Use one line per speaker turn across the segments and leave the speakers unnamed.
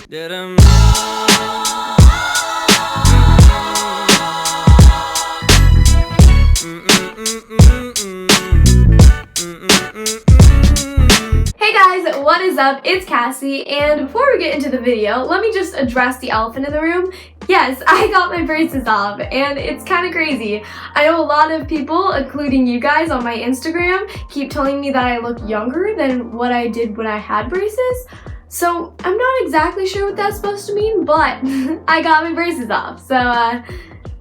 Hey guys, what is up? It's Cassie, and before we get into the video, let me just address the elephant in the room. Yes, I got my braces off, and it's kind of crazy. I know a lot of people, including you guys on my Instagram, keep telling me that I look younger than what I did when I had braces. So I'm not exactly sure what that's supposed to mean, but I got my braces off. So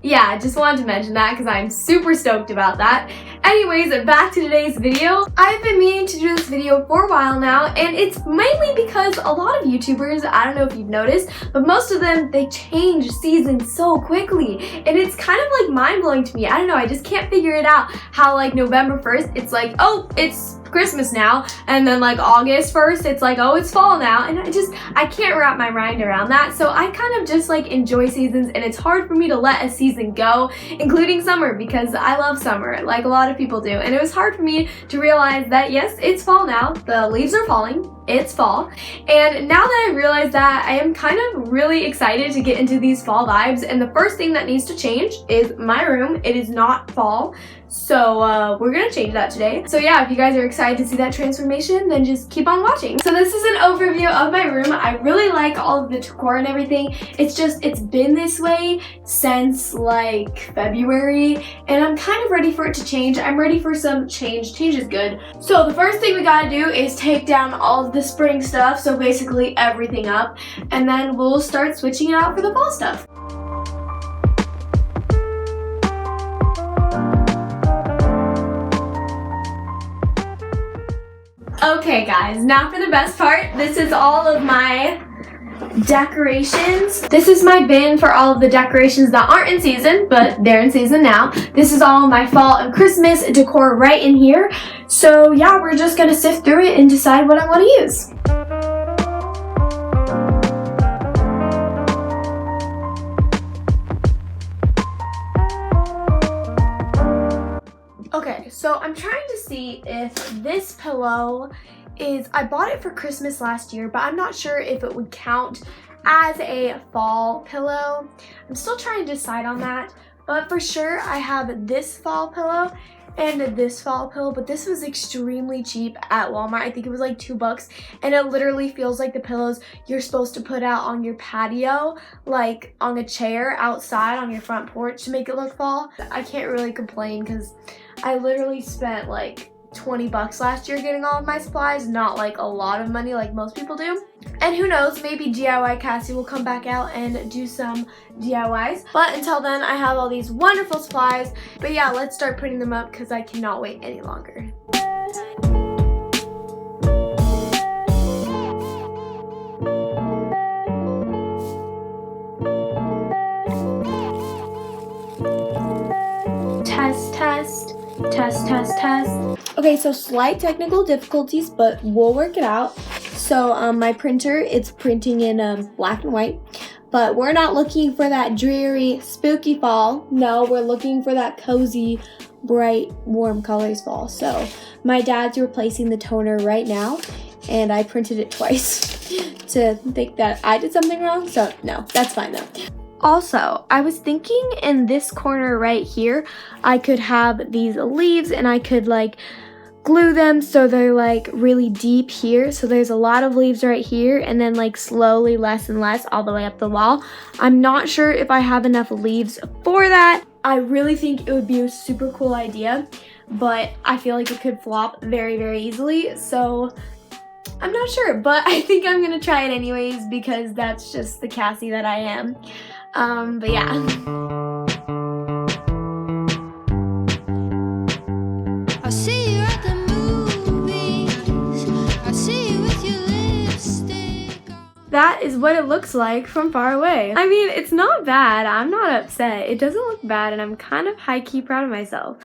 yeah, I just wanted to mention that because I'm super stoked about that. Anyways, back to today's video. I've been meaning to do this video for a while now, and it's mainly because a lot of YouTubers, I don't know if you've noticed, but most of them, they change seasons so quickly, and it's kind of like mind-blowing to me. I don't know, I just can't figure it out how like November 1st, it's like, oh, it's Christmas now, and then like August 1st, it's like, oh, it's fall now, and I can't wrap my mind around that. So I kind of just like enjoy seasons, and it's hard for me to let a season go, including summer, because I love summer like a lot of people do, and it was hard for me to realize that yes, it's fall now, the leaves are falling, it's fall. And now that I realize that, I am kind of really excited to get into these fall vibes, and the first thing that needs to change is my room. It is not fall, so we're gonna change that today. So yeah, if you guys are excited to see that transformation, then just keep on watching. So this is an overview of my room. I really like all of the decor and everything. It's been this way since like February, and I'm kind of ready for it to change. I'm ready for some change. Change is good. So the first thing we gotta do is take down all of the spring stuff, so basically everything up, and then we'll start switching it out for the fall stuff. Okay guys, now for the best part. This is all of my decorations. This is my bin for all of the decorations that aren't in season, but they're in season now. This is all my fall and Christmas decor right in here. So yeah, we're just gonna sift through it and decide what I want to use. Okay, so I'm trying to see if this pillow I bought it for Christmas last year, but I'm not sure if it would count as a fall pillow. I'm still trying to decide on that, but for sure I have this fall pillow and this fall pillow, but this was extremely cheap at Walmart. I think it was like $2, and it literally feels like the pillows you're supposed to put out on your patio, like on a chair outside on your front porch to make it look fall. I can't really complain because I literally spent like $20 last year getting all of my supplies, not like a lot of money like most people do. And who knows, maybe DIY Cassie will come back out and do some DIYs. But until then, I have all these wonderful supplies. But yeah, let's start putting them up because I cannot wait any longer. Test. Okay, so slight technical difficulties, but we'll work it out. So my printer, it's printing in black and white, but we're not looking for that dreary, spooky fall. No, we're looking for that cozy, bright, warm colors fall. So my dad's replacing the toner right now, and I printed it twice to think that I did something wrong. So no, that's fine though. Also, I was thinking in this corner right here, I could have these leaves and I could like glue them so they're like really deep here. So there's a lot of leaves right here, and then like slowly less and less all the way up the wall. I'm not sure if I have enough leaves for that. I really think it would be a super cool idea, but I feel like it could flop very, very easily. So I'm not sure, but I think I'm gonna try it anyways because that's just the Cassie that I am. But yeah.
I see you at the movies. I see you with your lipstick on.
That is what it looks like from far away. I mean, it's not bad. I'm not upset. It doesn't look bad, and I'm kind of high-key proud of myself.